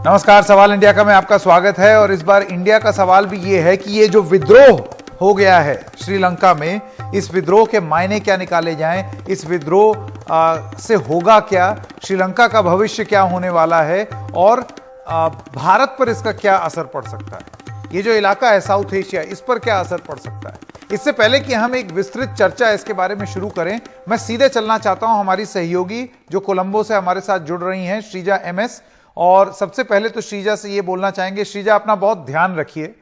नमस्कार, सवाल इंडिया का में आपका स्वागत है। और इस बार इंडिया का सवाल भी ये है कि ये जो विद्रोह हो गया है श्रीलंका में, इस विद्रोह के मायने क्या निकाले जाएं, इस विद्रोह से होगा क्या, श्रीलंका का भविष्य क्या होने वाला है और भारत पर इसका क्या असर पड़ सकता है। ये जो इलाका है साउथ एशिया, इस पर क्या असर पड़ सकता है। इससे पहले कि हम एक विस्तृत चर्चा इसके बारे में शुरू करें, मैं सीधे चलना चाहता हूं हमारी सहयोगी जो कोलंबो से हमारे साथ जुड़ रही हैं, श्रीजा एमएस। और सबसे पहले तो श्रीजा से ये बोलना चाहेंगे, श्रीजा अपना बहुत ध्यान रखिए।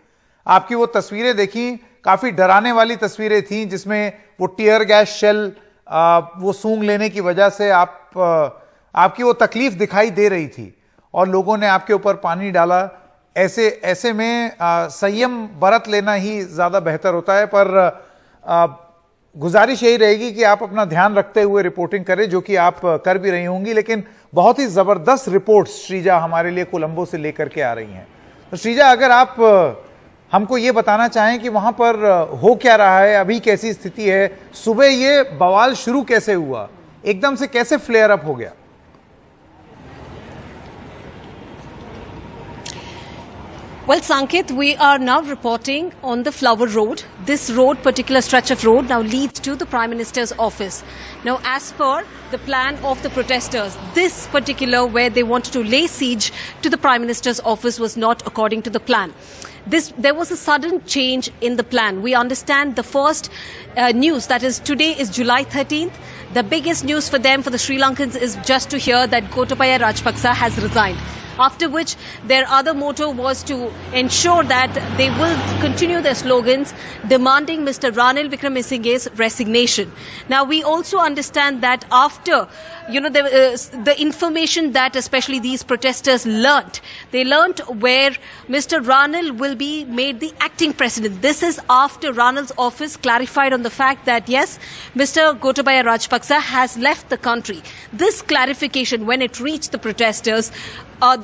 आपकी वो तस्वीरें देखी, काफी डराने वाली तस्वीरें थी, जिसमें वो टीयर गैस शेल वो सूंघ लेने की वजह से आपकी वो तकलीफ दिखाई दे रही थी और लोगों ने आपके ऊपर पानी डाला। ऐसे में संयम बरत लेना ही ज्यादा बेहतर होता है, पर गुजारिश यही रहेगी कि आप अपना ध्यान रखते हुए रिपोर्टिंग करें, जो कि आप कर भी रही होंगी। लेकिन बहुत ही जबरदस्त रिपोर्ट्स श्रीजा हमारे लिए कोलंबो से लेकर के आ रही हैं। तो श्रीजा, अगर आप हमको ये बताना चाहें कि वहां पर हो क्या रहा है, अभी कैसी स्थिति है, सुबह ये बवाल शुरू कैसे हुआ, एकदम से कैसे फ्लेयर अप हो गया। Well, Sanket, we are now reporting on the Flower Road. This road, particular stretch of road, now leads to the Prime Minister's office. Now, as per the plan of the protesters, this particular where they wanted to lay siege to the Prime Minister's office was not according to the plan. There was a sudden change in the plan. We understand the first news, that is today is July 13th. The biggest news for them, for the Sri Lankans, is just to hear that Gotabaya Rajapaksa has resigned. After which their other motto was to ensure that they will continue their slogans demanding Mr. Ranil Wickremesinghe's resignation. Now we also understand that after the information that especially these protesters learnt, they learnt where Mr. Ranil will be made the acting president. This is after Ranil's office clarified on the fact that yes, Mr. Gotabaya Rajapaksa has left the country. This clarification, when it reached the protesters,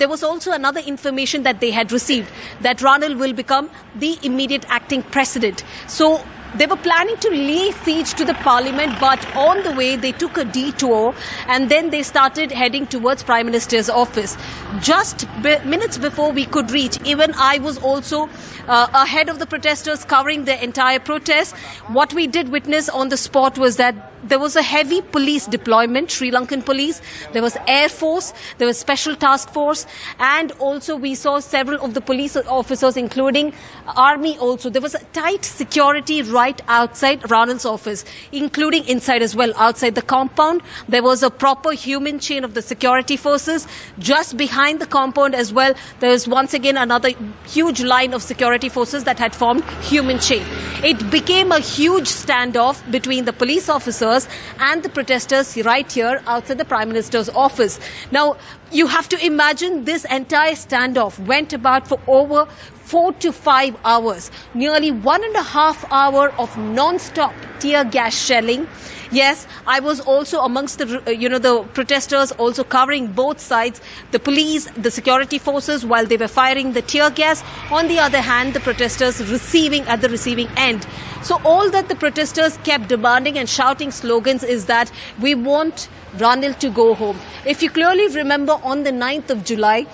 there was also another information that they had received, that Ranil will become the immediate acting president. So they were planning to lay siege to the parliament, but on the way they took a detour and then they started heading towards Prime Minister's office. Just minutes before we could reach, even I was also ahead of the protesters covering the entire protest. What we did witness on the spot was that there was a heavy police deployment, Sri Lankan police, there was Air Force, there was Special Task Force, and also we saw several of the police officers, including Army also. There was a tight security right outside Ranil's office, including inside as well, outside the compound. There was a proper human chain of the security forces. Just behind the compound as well, there was once again another huge line of security forces that had formed human chain. It became a huge standoff between the police officers and the protesters right here outside the Prime Minister's office. Now, you have to imagine this entire standoff went about for over 4 to 5 hours, nearly 1.5 hours of non-stop tear gas shelling. Yes, I was also amongst the protesters, also covering both sides, the police, the security forces, while they were firing the tear gas. On the other hand, the protesters receiving at the receiving end. So all that the protesters kept demanding and shouting slogans is that we want Ranil to go home. If you clearly remember, on the 9th of July,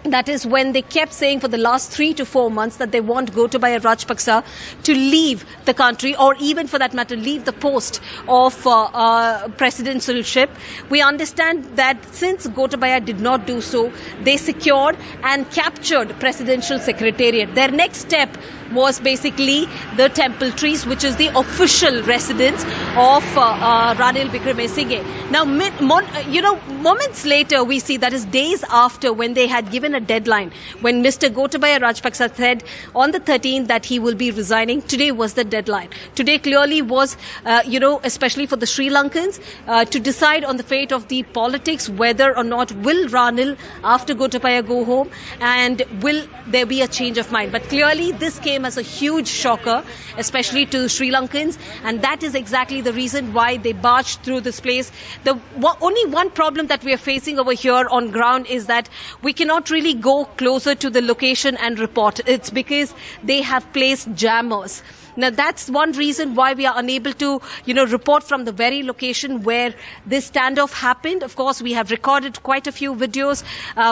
that is when they kept saying for the last 3 to 4 months that they want Gotabaya Rajapaksa to leave the country, or even for that matter leave the post of presidentialship. We understand that since Gotabaya did not do so, they secured and captured presidential secretariat. Their next step was basically the Temple Trees, which is the official residence of Ranil Wickremesinghe. Now, moments later, we see, that is days after, when they had given a deadline, when Mr. Gotabaya Rajapaksa said on the 13th that he will be resigning. Today was the deadline. Today clearly was, especially for the Sri Lankans, to decide on the fate of the politics, whether or not will Ranil, after Gotabaya, go home, and will there be a change of mind. But clearly this came as a huge shocker, especially to Sri Lankans, and that is exactly the reason why they barged through this place. Only one problem that we are facing over here on ground is that we cannot really go closer to the location and report. It's because they have placed jammers. Now that's one reason why we are unable to, report from the very location where this standoff happened. Of course, we have recorded quite a few videos.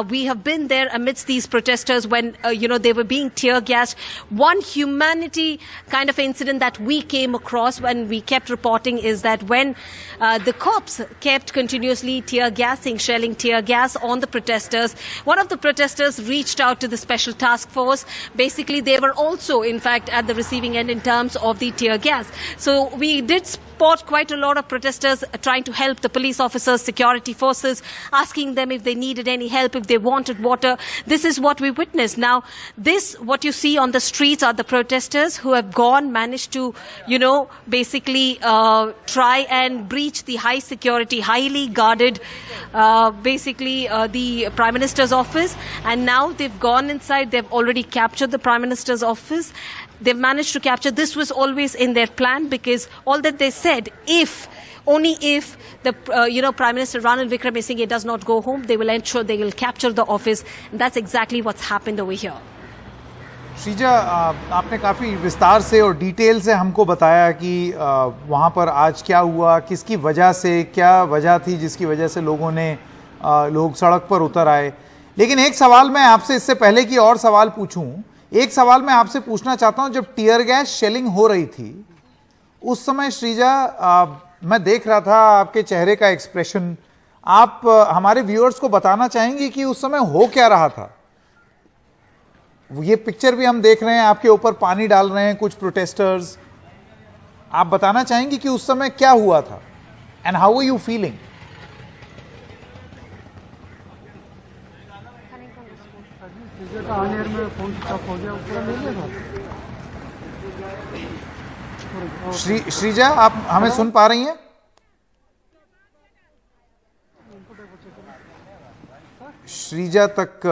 We have been there amidst these protesters when, they were being tear gassed. One humanity kind of incident that we came across when we kept reporting is that when the cops kept continuously shelling tear gas on the protesters, one of the protesters reached out to the special task force. Basically, they were also, in fact, at the receiving end in terms of the tear gas. So we did spot quite a lot of protesters trying to help the police officers, security forces, asking them if they needed any help, if they wanted water. This is what we witnessed. Now, what you see on the streets are the protesters who have managed to, basically try and breach the high security, highly guarded, the Prime Minister's office. And now they've gone inside. They've already captured the Prime Minister's office. They've managed to capture. This was always in their plan, because all that they said, only if the Prime Minister Ranil Wickremesinghe does not go home, they will ensure they will capture the office. And that's exactly what's happened over here. Sreeja, आपने काफ़ी विस्तार से और detail से हमको बताया कि वहाँ पर आज क्या हुआ, किसकी वजह से, क्या वजह थी जिसकी वजह से लोग सड़क पर उतर आए। लेकिन एक सवाल मैं आपसे, इससे पहले कि और सवाल पूछूं, एक सवाल मैं आपसे पूछना चाहता हूं। जब टीयर गैस शेलिंग हो रही थी उस समय श्रीजा, मैं देख रहा था आपके चेहरे का एक्सप्रेशन। आप हमारे व्यूअर्स को बताना चाहेंगे कि उस समय हो क्या रहा था? ये पिक्चर भी हम देख रहे हैं, आपके ऊपर पानी डाल रहे हैं कुछ प्रोटेस्टर्स। आप बताना चाहेंगे कि उस समय क्या हुआ था and how are you feeling? Sreeja, आप हमें सुन पा रही हैं? श्रीजा तक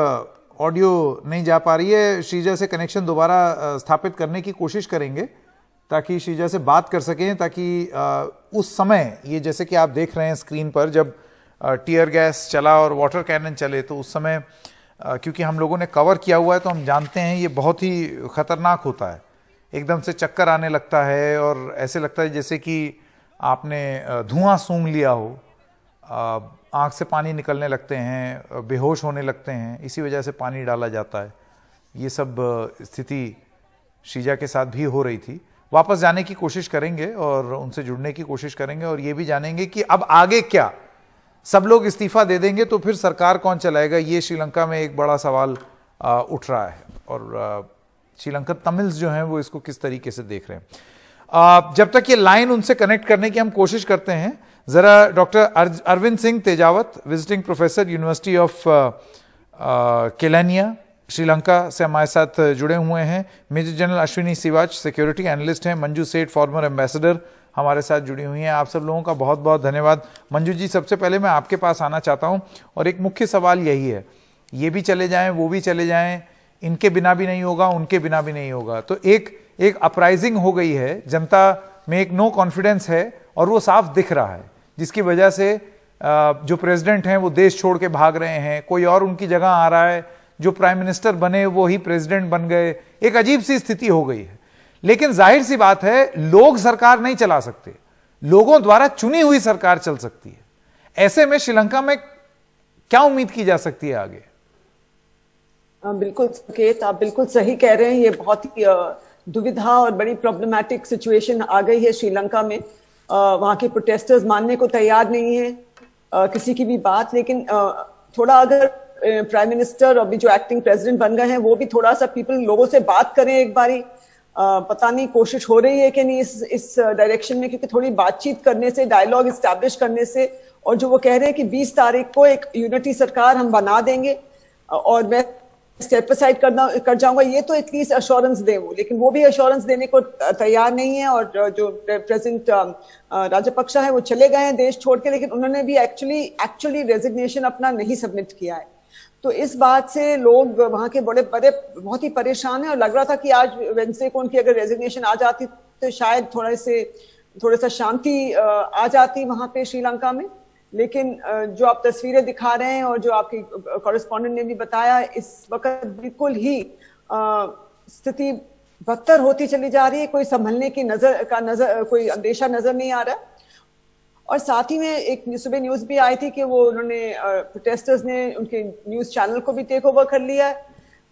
ऑडियो नहीं जा पा रही है। श्रीजा से कनेक्शन दोबारा स्थापित करने की कोशिश करेंगे ताकि श्रीजा से बात कर सकें, ताकि उस समय ये जैसे कि आप देख रहे हैं स्क्रीन पर, जब टीयर गैस चला और वाटर कैनन चले, तो उस समय क्योंकि हम लोगों ने कवर किया हुआ है तो हम जानते हैं ये बहुत ही खतरनाक होता है। एकदम से चक्कर आने लगता है और ऐसे लगता है जैसे कि आपने धुआं सूंघ लिया हो, आँख से पानी निकलने लगते हैं, बेहोश होने लगते हैं, इसी वजह से पानी डाला जाता है। ये सब स्थिति श्रीजा के साथ भी हो रही थी। वापस जाने की कोशिश करेंगे और उनसे जुड़ने की कोशिश करेंगे और ये भी जानेंगे कि अब आगे क्या। सब लोग इस्तीफा दे देंगे तो फिर सरकार कौन चलाएगा, ये श्रीलंका में एक बड़ा सवाल उठ रहा है और श्रीलंकन तमिल्स जो हैं वो इसको किस तरीके से देख रहे हैं। जब तक ये लाइन उनसे कनेक्ट करने की हम कोशिश करते हैं, जरा doctor Arvind Singh Tejawat, visiting professor university of Kelaniya Sri Lanka से हमारे साथ जुड़े हुए हैं। Major general Ashwini Siwach security analyst हैं। मंजू सेठ फॉर्मर एम्बेसडर हमारे साथ जुड़ी हुई हैं। आप सब लोगों का बहुत बहुत धन्यवाद। मंजू जी, सबसे पहले मैं आपके पास आना चाहता हूं और एक मुख्य सवाल यही है, ये भी चले जाएं, वो भी चले जाएं, इनके बिना भी नहीं होगा, उनके बिना भी नहीं होगा। तो एक अपराइजिंग हो गई है, जनता में एक नो कॉन्फिडेंस है और वो साफ दिख रहा है, जिसकी वजह से जो प्रेसिडेंट हैं वो देश छोड़ के भाग रहे हैं, कोई और उनकी जगह आ रहा है, जो प्राइम मिनिस्टर बने वो ही प्रेसिडेंट बन गए। एक अजीब सी स्थिति हो गई है। लेकिन जाहिर सी बात है, लोग सरकार नहीं चला सकते, लोगों द्वारा चुनी हुई सरकार चल सकती है। ऐसे में श्रीलंका में क्या उम्मीद की जा सकती है आगे? बिल्कुल संकेत, आप बिल्कुल सही कह रहे हैं। ये बहुत ही दुविधा और बड़ी प्रॉब्लमाटिक सिचुएशन आ गई है श्रीलंका में। वहां के प्रोटेस्टर्स मानने को तैयार नहीं है किसी की भी बात। लेकिन थोड़ा अगर प्राइम मिनिस्टर और भी जो एक्टिंग प्रेसिडेंट बन गए हैं वो भी थोड़ा सा लोगों से बात करें एक बारी। पता नहीं कोशिश हो रही है कि नहीं इस डायरेक्शन में, क्योंकि थोड़ी बातचीत करने से, डायलॉग इस्टेब्लिश करने से, और जो वो कह रहे हैं कि 20 तारीख को एक यूनिटी सरकार हम बना देंगे और मैं स्टेप असाइड कर जाऊंगा, ये तो एटलीस्ट अश्योरेंस दे वो। लेकिन वो भी अश्योरेंस देने को तैयार नहीं है। और जो प्रेसिडेंट राजपक्षे है वो चले गए हैं देश छोड़ के, लेकिन उन्होंने भी एक्चुअली रेजिग्नेशन अपना नहीं सबमिट किया है। तो इस बात से लोग वहां के बड़े बहुत ही परेशान हैं। और लग रहा था कि आज वेडनेसडे को उनकी अगर रेजिग्नेशन आ जाती तो शायद थोड़ा सा शांति आ जाती वहां पे श्रीलंका में। लेकिन जो आप तस्वीरें दिखा रहे हैं और जो आपकी कॉरेस्पॉन्डेंट ने भी बताया, इस वक्त बिल्कुल ही स्थिति बदतर होती चली जा रही है, कोई संभलने की कोई अंदेशा नजर नहीं आ रहा। और साथ ही में एक सुबह न्यूज भी आई थी कि वो उन्होंने प्रोटेस्टर्स ने उनके न्यूज चैनल को भी टेक ओवर कर लिया है,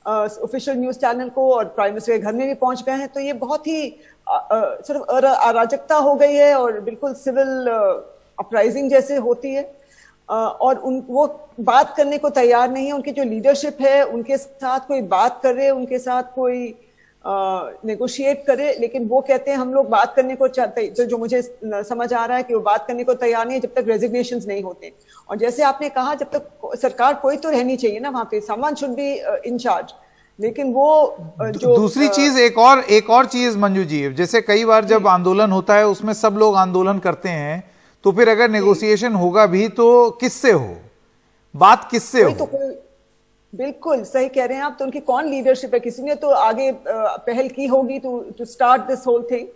ऑफिशियल न्यूज चैनल को, और प्राइम मिनिस्टर के घर में भी पहुंच गए हैं। तो ये बहुत ही सिर्फ अराजकता हो गई है और बिल्कुल सिविल अपराइजिंग जैसे होती है। और वो बात करने को तैयार नहीं है। उनकी जो लीडरशिप है उनके साथ कोई बात करे, उनके साथ कोई नेगोशिएट करे, लेकिन वो कहते हैं हम लोग बात करने को चाहते, जो मुझे समझ आ रहा है कि वो बात करने को तैयार नहीं है जब तक रेजिग्नेशंस नहीं होते। और जैसे आपने कहा, जब तक सरकार कोई तो रहनी चाहिए ना वहां पे, someone should be in charge. लेकिन वो जो दूसरी चीज एक और चीज मंजू जी, जैसे कई बार जब आंदोलन होता है उसमें सब लोग आंदोलन करते हैं, तो फिर अगर नेगोशिएशन होगा भी तो किससे हो, बात किससे हो? तो कोई बिल्कुल सही कह रहे हैं आप। तो उनकी कौन लीडरशिप है? किसी ने तो आगे पहल की होगी to start this whole thing.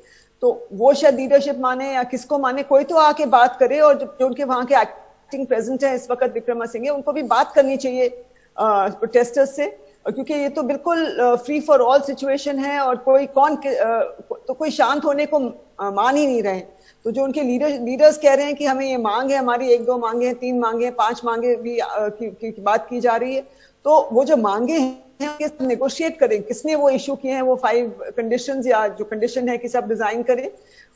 तो वो शायद लीडरशिप माने या किसको माने, कोई तो आके बात करे। और जो उनके वहां के एक्टिंग प्रेसिडेंट है इस वक्त विक्रमासिंघे, उनको भी बात करनी चाहिए प्रोटेस्टर्स से, क्योंकि ये तो बिल्कुल फ्री फॉर ऑल सिचुएशन है और तो कोई शांत होने को मान ही नहीं रहे। तो जो उनके लीडर्स कह रहे हैं कि हमें ये मांग है, हमारी 1-2 मांगे हैं, 3 मांगे हैं, 5 मांगे भी की बात की जा रही है। तो वो जो मांगे हैं नेगोशिएट करें, किसने वो इशू किए हैं, वो 5 कंडीशंस या जो कंडीशन है कि सब डिजाइन करें।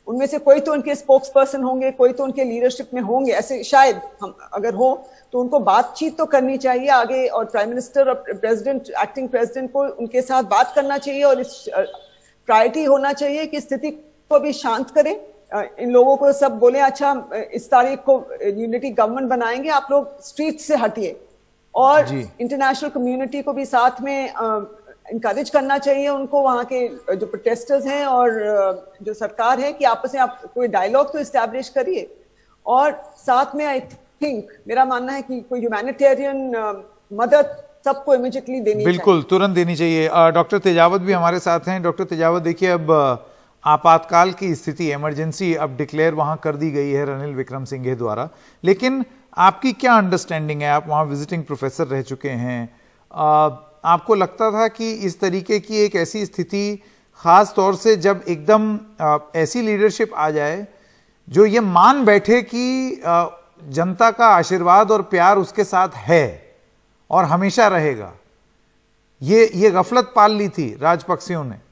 उनमें से कोई तो उनके स्पोक्स पर्सन होंगे, कोई तो उनके लीडरशिप में होंगे, ऐसे शायद हम अगर हो तो उनको बातचीत तो करनी चाहिए आगे। और प्राइम मिनिस्टर और प्रेसिडेंट, एक्टिंग प्रेसिडेंट को उनके साथ बात करना चाहिए और इस प्रायोरिटी होना चाहिए कि स्थिति को भी शांत करें। इन लोगों को सब बोले अच्छा इस तारीख को यूनिटी गवर्नमेंट बनाएंगे, आप लोग स्ट्रीट से हटिए। और इंटरनेशनल कम्युनिटी को भी साथ में इनकरेज करना चाहिए उनको, वहाँ के जो प्रोटेस्टर्स हैं और जो सरकार है, कि आपस में आप कोई डायलॉग तो इस्टेब्लिश करिए। और साथ में आई थिंक मेरा मानना है कि कोई ह्यूमैनिटेरियन मदद सबको इमीडिएटली देनी बिल्कुल तुरंत देनी चाहिए। डॉक्टर तेजावत भी हमारे साथ हैं। डॉक्टर तेजावत, देखिए अब आपातकाल की स्थिति, इमरजेंसी अब डिक्लेयर वहां कर दी गई है रनिल विक्रमसिंघे द्वारा, लेकिन आपकी क्या अंडरस्टैंडिंग है? आप वहां विजिटिंग प्रोफेसर रह चुके हैं, आपको लगता था कि इस तरीके की एक ऐसी स्थिति, खास तौर से जब एकदम ऐसी लीडरशिप आ जाए जो ये मान बैठे कि जनता का आशीर्वाद और प्यार उसके साथ है और हमेशा रहेगा, ये गफलत पाल ली थी राजपक्षियों ने?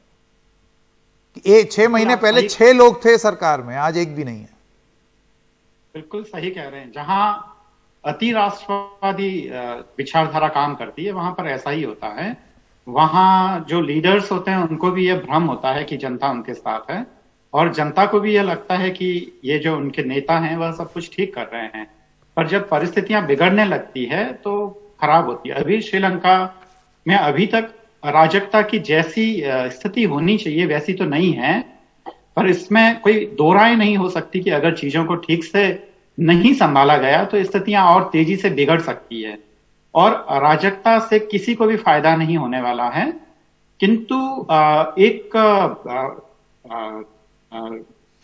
6 महीने पहले 6 लोग थे सरकार में, आज एक भी नहीं है। बिल्कुल सही कह रहे हैं। जहां अति राष्ट्रवादी विचारधारा काम करती है वहां पर ऐसा ही होता है। वहां जो लीडर्स होते हैं उनको भी यह भ्रम होता है कि जनता उनके साथ है, और जनता को भी यह लगता है कि ये जो उनके नेता हैं वह सब कुछ ठीक कर रहे हैं। पर जब परिस्थितियां बिगड़ने लगती है तो खराब होती है। अभी श्रीलंका में अभी तक अराजकता की जैसी स्थिति होनी चाहिए वैसी तो नहीं है, पर इसमें कोई दो राय नहीं हो सकती कि अगर चीजों को ठीक से नहीं संभाला गया तो स्थितियां और तेजी से बिगड़ सकती है और अराजकता से किसी को भी फायदा नहीं होने वाला है। किंतु एक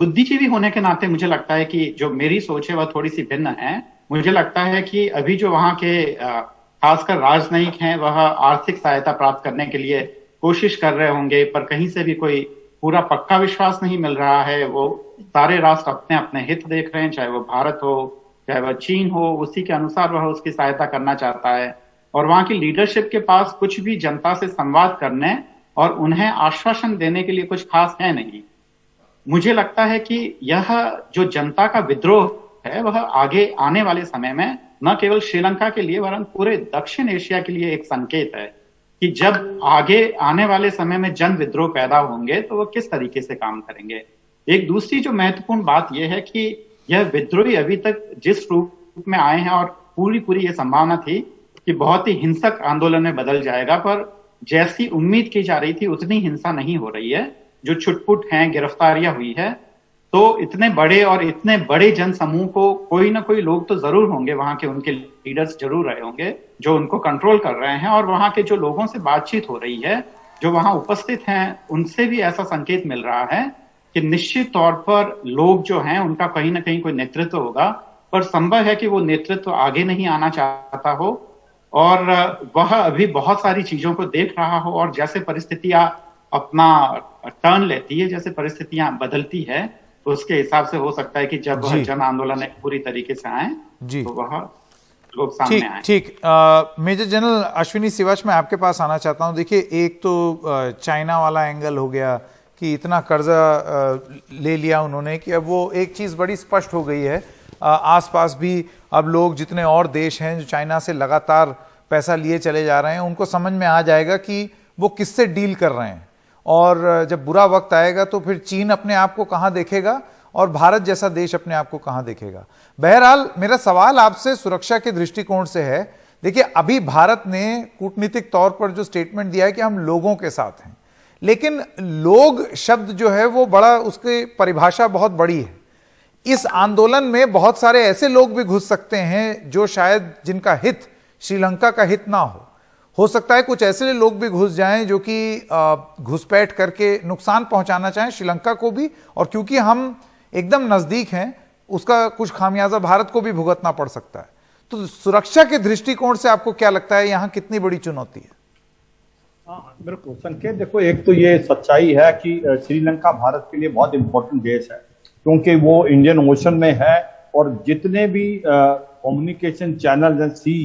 बुद्धिजीवी होने के नाते मुझे लगता है कि जो मेरी सोच है वह थोड़ी सी भिन्न है। मुझे लगता है कि अभी जो वहां के खासकर राजनयिक हैं वह आर्थिक सहायता प्राप्त करने के लिए कोशिश कर रहे होंगे, पर कहीं से भी कोई पूरा पक्का विश्वास नहीं मिल रहा है। वो सारे राष्ट्र अपने अपने हित देख रहे हैं, चाहे वो भारत हो चाहे वह चीन हो, उसी के अनुसार वह उसकी सहायता करना चाहता है। और वहां की लीडरशिप के पास कुछ भी जनता से संवाद करने और उन्हें आश्वासन देने के लिए कुछ खास है नहीं। मुझे लगता है कि यह जो जनता का विद्रोह है वह आगे आने वाले समय में न केवल श्रीलंका के लिए वरन पूरे दक्षिण एशिया के लिए एक संकेत है कि जब आगे आने वाले समय में जन विद्रोह पैदा होंगे तो वो किस तरीके से काम करेंगे। एक दूसरी जो महत्वपूर्ण बात यह है कि यह विद्रोही अभी तक जिस रूप में आए हैं और पूरी ये संभावना थी कि बहुत ही हिंसक आंदोलन में बदल जाएगा, पर जैसी उम्मीद की जा रही थी उतनी हिंसा नहीं हो रही है। जो छुटपुट हैं, गिरफ्तारियां हुई है, तो इतने बड़े जन समूह को कोई ना कोई लोग तो जरूर होंगे, वहां के उनके लीडर्स जरूर रहे होंगे जो उनको कंट्रोल कर रहे हैं। और वहां के जो लोगों से बातचीत हो रही है, जो वहां उपस्थित हैं, उनसे भी ऐसा संकेत मिल रहा है कि निश्चित तौर पर लोग जो हैं उनका कहीं ना कहीं कोई नेतृत्व होगा, पर संभव है कि वो नेतृत्व आगे नहीं आना चाहता हो और वह अभी बहुत सारी चीजों को देख रहा हो और जैसे परिस्थितियां अपना टर्न लेती है, जैसे परिस्थितियां बदलती है, तो उसके हिसाब से हो सकता है कि जब वह जन आंदोलन पूरी तरीके से आए तो वह लोग सामने आए। ठीक। मेजर जनरल अश्विनी सिवाच, मैं आपके पास आना चाहता हूं। देखिए, एक तो चाइना वाला एंगल हो गया कि इतना कर्जा ले लिया उन्होंने कि अब वो एक चीज बड़ी स्पष्ट हो गई है, आसपास भी अब लोग जितने और देश हैं जो चाइना से लगातार पैसा लिए चले जा रहे हैं, उनको समझ में आ जाएगा कि वो किससे डील कर रहे हैं, और जब बुरा वक्त आएगा तो फिर चीन अपने आप को कहां देखेगा और भारत जैसा देश अपने आप को कहां देखेगा। बहरहाल, मेरा सवाल आपसे सुरक्षा के दृष्टिकोण से है। देखिए, अभी भारत ने कूटनीतिक तौर पर जो स्टेटमेंट दिया है कि हम लोगों के साथ हैं, लेकिन लोग शब्द जो है वो बड़ा, उसकी परिभाषा बहुत बड़ी है। इस आंदोलन में बहुत सारे ऐसे लोग भी घुस सकते हैं जो शायद जिनका हित श्रीलंका का हित ना हो सकता है कुछ ऐसे लोग भी घुस जाएं जो कि घुसपैठ करके नुकसान पहुंचाना चाहें श्रीलंका को भी, और क्योंकि हम एकदम नजदीक हैं उसका कुछ खामियाजा भारत को भी भुगतना पड़ सकता है। तो सुरक्षा के दृष्टिकोण से आपको क्या लगता है, यहां कितनी बड़ी चुनौती है? हाँ, बिल्कुल संकेत, देखो, एक तो ये सच्चाई है कि श्रीलंका भारत के लिए बहुत इंपॉर्टेंट देश है, क्योंकि वो इंडियन ओशन में है, और जितने भी कम्युनिकेशन चैनल हैं सी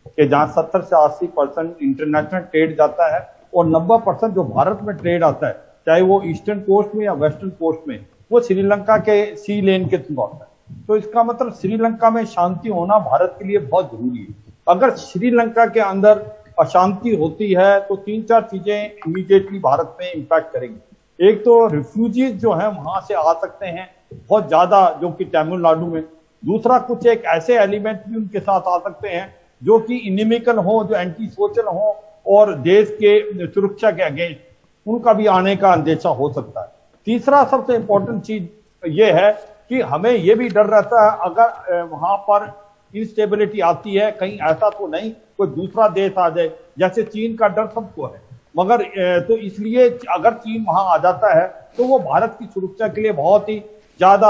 के, जहाँ 70 से 80% इंटरनेशनल ट्रेड जाता है, और 90% जो भारत में ट्रेड आता है, चाहे वो ईस्टर्न कोस्ट में या वेस्टर्न कोस्ट में, वो श्रीलंका के सी लेन के थ्रू आता है। तो इसका मतलब श्रीलंका में शांति होना भारत के लिए बहुत जरूरी है। अगर श्रीलंका के अंदर अशांति होती है तो 3-4 चीजें इमीडिएटली भारत में इम्पैक्ट करेंगी। एक तो रिफ्यूजीज जो है वहां से आ सकते हैं बहुत ज्यादा, जो कि तमिलनाडु में। दूसरा, कुछ एक ऐसे एलिमेंट भी उनके साथ आ सकते हैं जो कि इनिमिकल हो, जो एंटी सोशल हो और देश के सुरक्षा के अगेंस्ट, उनका भी आने का अंदेशा हो सकता है। तीसरा सबसे इंपॉर्टेंट चीज ये है कि हमें ये भी डर रहता है, अगर वहां पर इंस्टेबिलिटी आती है, कहीं ऐसा तो नहीं कोई दूसरा देश आ जाए, जैसे चीन का डर सबको है, मगर तो इसलिए अगर चीन वहां आ जाता है तो वो भारत की सुरक्षा के लिए बहुत ही ज्यादा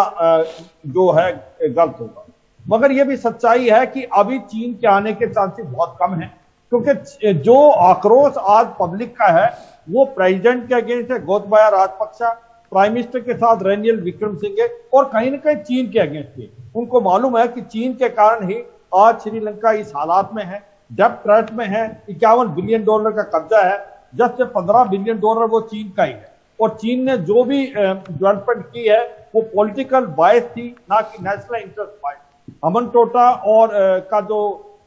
जो है गलत होगा। मगर ये भी सच्चाई है कि अभी चीन के आने के चांसेस बहुत कम हैं, क्योंकि जो आक्रोश आज पब्लिक का है वो प्रेसिडेंट के अगेंस्ट है, गोतबाया राजपक्षा, प्राइम मिनिस्टर के साथ रेनियल विक्रमसिंघे, और कहीं ना कहीं चीन के अगेंस्ट है। उनको मालूम है कि चीन के कारण ही आज श्रीलंका इस हालात में है, डेब्ट ट्रैप में है, $51 बिलियन का कब्जा है, जब से $15 बिलियन वो चीन का ही है। और चीन ने जो भी डेवलपमेंट की है वो पॉलिटिकल बायस थी, ना कि नेशनल इंटरेस्ट बायस। अमनटोटा और का जो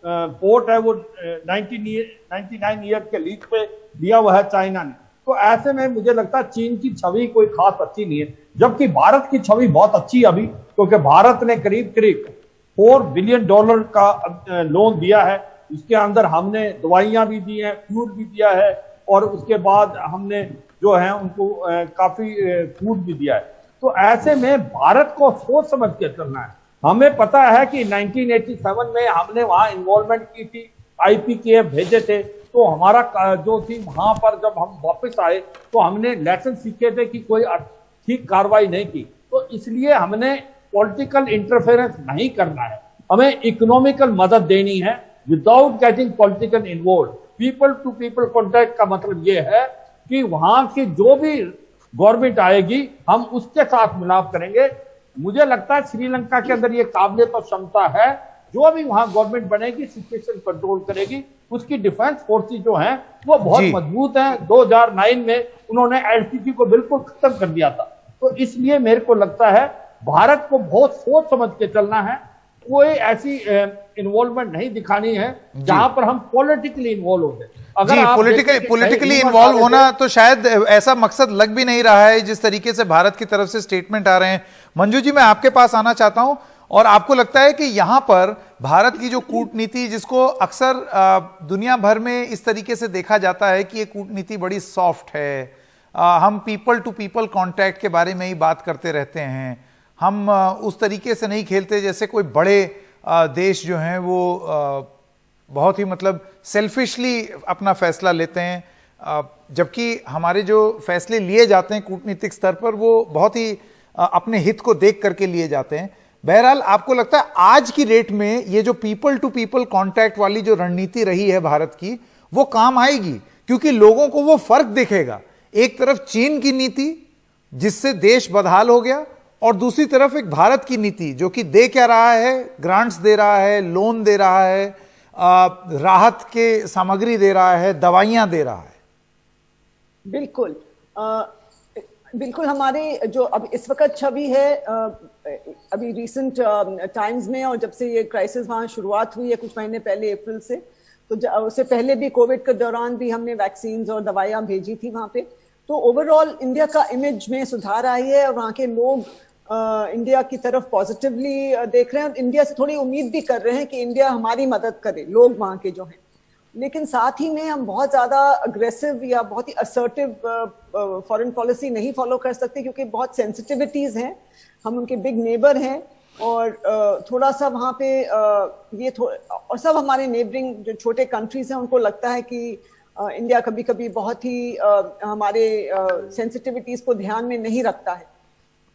पोर्ट है वो 99 ईयर के लीज पे दिया हुआ है चाइना ने। तो ऐसे में मुझे लगता है चीन की छवि कोई खास अच्छी नहीं है, जबकि भारत की छवि बहुत अच्छी है अभी, क्योंकि भारत ने करीब $4 बिलियन का लोन दिया है। इसके अंदर हमने दवाइयां भी दी हैं, फ्यूल भी दिया है, और उसके बाद हमने जो है उनको काफी फूड भी दिया है। तो ऐसे में भारत को सोच समझ के चलना है। हमें पता है कि 1987 में हमने वहां इन्वॉल्वमेंट की थी, IPKF भेजे थे, तो हमारा जो थी वहां पर जब हम वापस आए तो हमने लेसन सीखे थे कि कोई ठीक कार्रवाई नहीं की। तो इसलिए हमने पॉलिटिकल इंटरफेरेंस नहीं करना है, हमें इकोनॉमिकल मदद देनी है without getting political involve. People to people contact का मतलब यह है कि वहां की जो भी गवर्नमेंट आएगी हम उसके साथ मिलाप करेंगे। मुझे लगता है श्रीलंका के अंदर ये काबिलियत और क्षमता है, जो भी वहां गवर्नमेंट बनेगी सिचुएशन कंट्रोल करेगी। उसकी डिफेंस फोर्सेस जो हैं वो बहुत मजबूत हैं। 2009 में उन्होंने LTT को बिल्कुल खत्म कर दिया था। तो इसलिए मेरे को लगता है भारत को बहुत सोच समझ के चलना है, कोई ऐसी इन्वॉल्वमेंट नहीं दिखानी है जहां पर हम पॉलिटिकली इन्वॉल्व हो गए। अगर पॉलिटिकली इन्वॉल्व होना तो शायद ऐसा मकसद लग भी नहीं रहा है जिस तरीके से भारत की तरफ से स्टेटमेंट आ रहे हैं। मंजू जी, मैं आपके पास आना चाहता हूं, और आपको लगता है कि यहां पर भारत की जो कूटनीति, जिसको अक्सर दुनिया भर में इस तरीके से देखा जाता है कि ये कूटनीति बड़ी सॉफ्ट है, हम पीपल टू पीपल कॉन्टैक्ट के बारे में ही बात करते रहते हैं, हम उस तरीके से नहीं खेलते जैसे कोई बड़े देश जो हैं वो बहुत ही मतलब सेल्फिशली अपना फैसला लेते हैं, जबकि हमारे जो फैसले लिए जाते हैं कूटनीतिक स्तर पर वो बहुत ही अपने हित को देख करके लिए जाते हैं। बहरहाल, आपको लगता है आज की डेट में ये जो पीपल टू पीपल कॉन्टैक्ट वाली जो रणनीति रही है भारत की, वो काम आएगी? क्योंकि लोगों को वो फर्क दिखेगा। एक तरफ चीन की नीति जिससे देश बदहाल हो गया, और दूसरी तरफ एक भारत की नीति जो कि दे क्या रहा है, ग्रांट्स दे रहा है, लोन दे रहा है, राहत के सामग्री दे रहा है, दवाइयां दे रहा है। बिल्कुल बिल्कुल हमारे जो अब इस वक्त छवि है, अभी रिसेंट टाइम्स में, और जब से ये क्राइसिस वहाँ शुरुआत हुई है कुछ महीने पहले अप्रैल से, तो उससे पहले भी कोविड के दौरान भी हमने वैक्सीन और दवाइयाँ भेजी थी वहाँ पे। तो ओवरऑल इंडिया का इमेज में सुधार आई है और वहाँ के लोग इंडिया की तरफ पॉजिटिवली देख रहे हैं, इंडिया से थोड़ी उम्मीद भी कर रहे हैं कि इंडिया हमारी मदद करे, लोग वहाँ के जो हैं। लेकिन साथ ही में हम बहुत ज्यादा अग्रेसिव या बहुत ही असर्टिव फॉरेन पॉलिसी नहीं फॉलो कर सकते, क्योंकि बहुत सेंसिटिविटीज हैं, हम उनके बिग नेबर हैं, और थोड़ा सा वहाँ पे ये और सब हमारे नेबरिंग जो छोटे कंट्रीज हैं उनको लगता है कि इंडिया कभी कभी बहुत ही हमारे सेंसिटिविटीज को ध्यान में नहीं रखता है,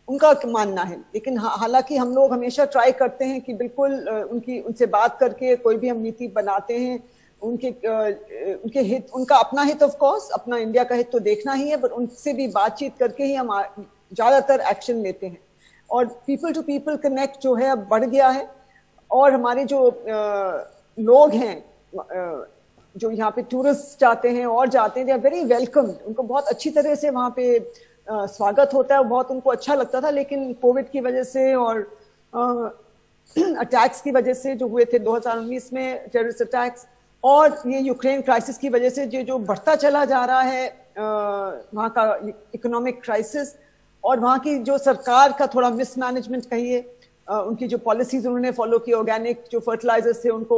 उनका मानना है। लेकिन हालांकि हम लोग हमेशा ट्राई करते हैं कि बिल्कुल उनसे बात करके कोई भी हम नीति बनाते हैं, उनके हित, उनका अपना हित ऑफ कोर्स, अपना इंडिया का हित तो देखना ही है, पर उनसे भी बातचीत करके ही हम ज्यादातर एक्शन लेते हैं। और पीपल टू पीपल कनेक्ट जो है अब बढ़ गया है, और हमारे जो लोग हैं जो यहाँ पे टूरिस्ट जाते हैं और जाते हैं, दे आर वेरी वेलकम, उनको बहुत अच्छी तरह से वहाँ पे स्वागत होता है, बहुत उनको अच्छा लगता था। लेकिन कोविड की वजह से और अटैक्स की वजह से जो हुए थे 2019 में, टेररिस्ट अटैक्स, और ये यूक्रेन क्राइसिस की वजह से जो बढ़ता चला जा रहा है वहाँ का इकोनॉमिक क्राइसिस, और वहाँ की जो सरकार का थोड़ा मिसमैनेजमेंट कहिए, उनकी जो पॉलिसीज उन्होंने फॉलो की, ऑर्गेनिक जो फर्टिलाइजर्स थे उनको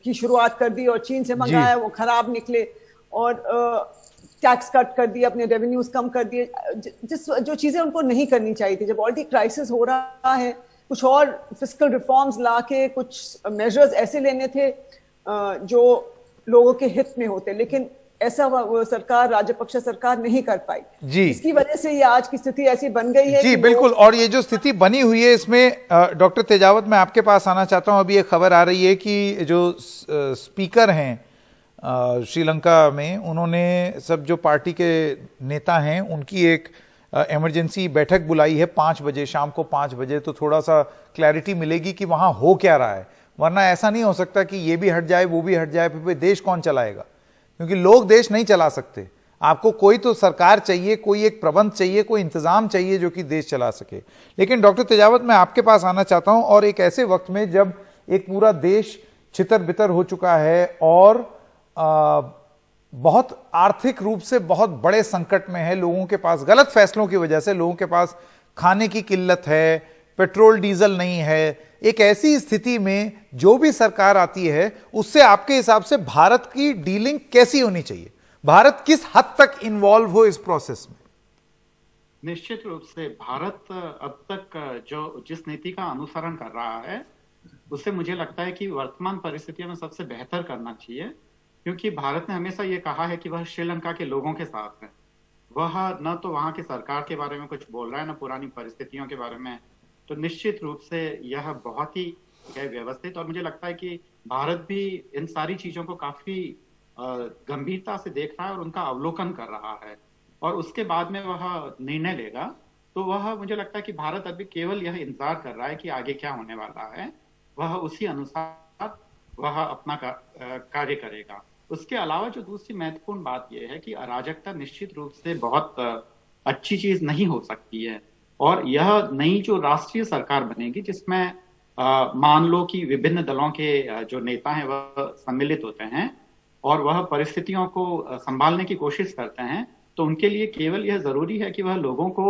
की शुरुआत कर दी और चीन से मंगाया, वो खराब निकले, और टैक्स कट कर दिए, अपने रेवेन्यूज कम कर दिए, जो चीजें उनको नहीं करनी चाहिए थी। जब ऑलरेडी क्राइसिस हो रहा है, कुछ और फिस्कल रिफॉर्म्स लाके कुछ मेजर्स ऐसे लेने थे जो लोगों के हित में होते, लेकिन ऐसा वो सरकार, राजपक्षे सरकार नहीं कर पाई जी। इसकी वजह से ये आज की स्थिति ऐसी बन गई है जी। बिल्कुल, और ये जो स्थिति बनी हुई है इसमें डॉक्टर तेजावत, मैं आपके पास आना चाहता हूं। अभी एक खबर आ रही है कि जो स्पीकर हैं श्रीलंका में, उन्होंने सब जो पार्टी के नेता हैं उनकी एक इमरजेंसी बैठक बुलाई है 5 बजे, शाम को 5 बजे, तो थोड़ा सा क्लैरिटी मिलेगी कि वहां हो क्या रहा है। वरना ऐसा नहीं हो सकता कि ये भी हट जाए वो भी हट जाए, फिर देश कौन चलाएगा, क्योंकि लोग देश नहीं चला सकते। आपको कोई तो सरकार चाहिए, कोई एक प्रबंध चाहिए, कोई इंतजाम चाहिए जो कि देश चला सके। लेकिन डॉक्टर तेजावत, मैं आपके पास आना चाहता हूं, और एक ऐसे वक्त में जब एक पूरा देश छितर बितर हो चुका है और बहुत आर्थिक रूप से बहुत बड़े संकट में है, लोगों के पास गलत फैसलों की वजह से लोगों के पास खाने की किल्लत है, पेट्रोल डीजल नहीं है, एक ऐसी स्थिति में जो भी सरकार आती है उससे आपके हिसाब से भारत की डीलिंग कैसी होनी चाहिए? भारत किस हद तक इन्वॉल्व हो इस प्रोसेस में? निश्चित रूप से भारत अब तक जो जिस नीति का अनुसरण कर रहा है उससे मुझे लगता है कि वर्तमान परिस्थितियों में सबसे बेहतर करना चाहिए, क्योंकि भारत ने हमेशा ये कहा है कि वह श्रीलंका के लोगों के साथ है। वह न तो वहां की सरकार के बारे में कुछ बोल रहा है, न पुरानी परिस्थितियों के बारे में। तो निश्चित रूप से यह बहुत ही व्यवस्थित, और मुझे लगता है कि भारत भी इन सारी चीजों को काफी गंभीरता से देख रहा है और उनका अवलोकन कर रहा है, और उसके बाद में वह निर्णय लेगा। तो वह, मुझे लगता है कि भारत अभी केवल यह इंतजार कर रहा है कि आगे क्या होने वाला है, वह उसी अनुसार वह अपना कार्य करेगा। उसके अलावा जो दूसरी महत्वपूर्ण बात यह है कि अराजकता निश्चित रूप से बहुत अच्छी चीज नहीं हो सकती है, और यह नई जो राष्ट्रीय सरकार बनेगी जिसमें मान लो कि विभिन्न दलों के जो नेता हैं वह सम्मिलित होते हैं और वह परिस्थितियों को संभालने की कोशिश करते हैं, तो उनके लिए केवल यह जरूरी है कि वह लोगों को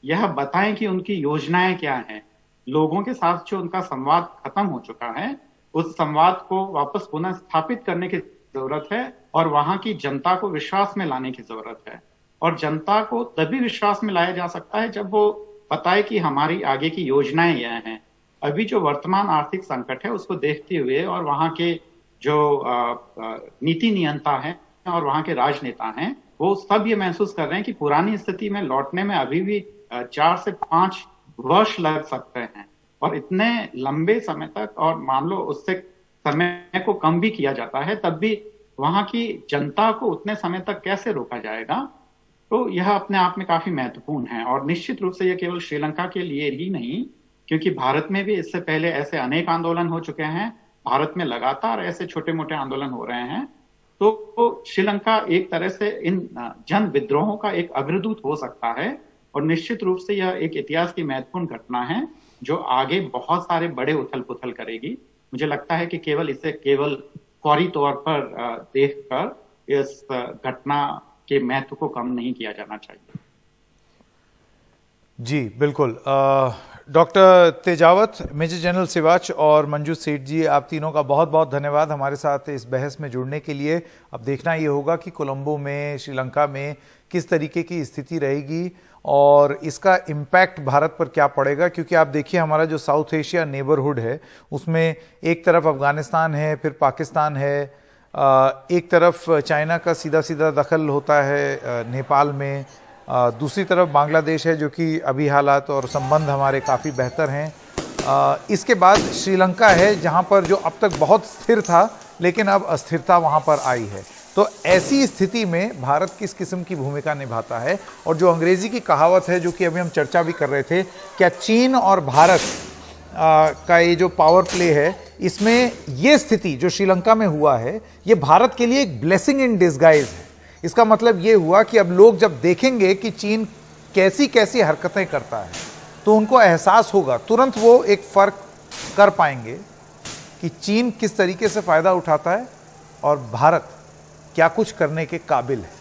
यह बताएं कि उनकी योजनाएं क्या हैं। लोगों के साथ जो उनका संवाद खत्म हो चुका है, उस संवाद को वापस पुनः स्थापित करने की जरूरत है, और वहां की जनता को विश्वास में लाने की जरूरत है। और जनता को तभी विश्वास में लाया जा सकता है जब वो बताए कि हमारी आगे की योजनाएं यह हैं। अभी जो वर्तमान आर्थिक संकट है उसको देखते हुए, और वहां के जो नीति नियंता हैं और वहां के राजनेता हैं, वो सब ये महसूस कर रहे हैं कि पुरानी स्थिति में लौटने में अभी भी 4 से 5 वर्ष लग सकते हैं, और इतने लंबे समय तक, और मान लो उससे समय को कम भी किया जाता है, तब भी वहां की जनता को उतने समय तक कैसे रोका जाएगा, तो यह अपने आप में काफी महत्वपूर्ण है। और निश्चित रूप से यह केवल श्रीलंका के लिए ही नहीं, क्योंकि भारत में भी इससे पहले ऐसे अनेक आंदोलन हो चुके हैं, भारत में लगातार ऐसे छोटे मोटे आंदोलन हो रहे हैं। तो श्रीलंका एक तरह से इन जन विद्रोहों का एक अग्रदूत हो सकता है, और निश्चित रूप से यह एक इतिहास की महत्वपूर्ण घटना है जो आगे बहुत सारे बड़े उथल पुथल करेगी। मुझे लगता है कि इसे केवल फौरी तौर पर देखकर इस घटना के महत्व को कम नहीं किया जाना चाहिए। जी बिल्कुल। Doctor Tejawat, major general Siwach और मंजू सेठ जी, आप तीनों का बहुत बहुत धन्यवाद हमारे साथ इस बहस में जुड़ने के लिए। अब देखना ये होगा कि कोलंबो में, श्रीलंका में किस तरीके की स्थिति रहेगी और इसका इम्पैक्ट भारत पर क्या पड़ेगा, क्योंकि आप देखिए हमारा जो साउथ एशिया नेबरहुड है उसमें एक तरफ अफगानिस्तान है, फिर पाकिस्तान है, एक तरफ चाइना का सीधा सीधा दखल होता है नेपाल में, दूसरी तरफ बांग्लादेश है जो कि अभी हालात और संबंध हमारे काफ़ी बेहतर हैं। इसके बाद श्रीलंका है जहां पर जो अब तक बहुत स्थिर था लेकिन अब अस्थिरता वहां पर आई है। तो ऐसी स्थिति में भारत किस किस्म की भूमिका निभाता है, और जो अंग्रेजी की कहावत है जो कि अभी हम चर्चा भी कर रहे थे, क्या चीन और भारत का ये जो पावर प्ले है, इसमें ये स्थिति जो श्रीलंका में हुआ है ये भारत के लिए एक ब्लेसिंग इन डिस्गाइज है। इसका मतलब ये हुआ कि अब लोग जब देखेंगे कि चीन कैसी कैसी हरकतें करता है तो उनको एहसास होगा, तुरंत वो एक फर्क कर पाएंगे कि चीन किस तरीके से फायदा उठाता है और भारत क्या कुछ करने के काबिल है।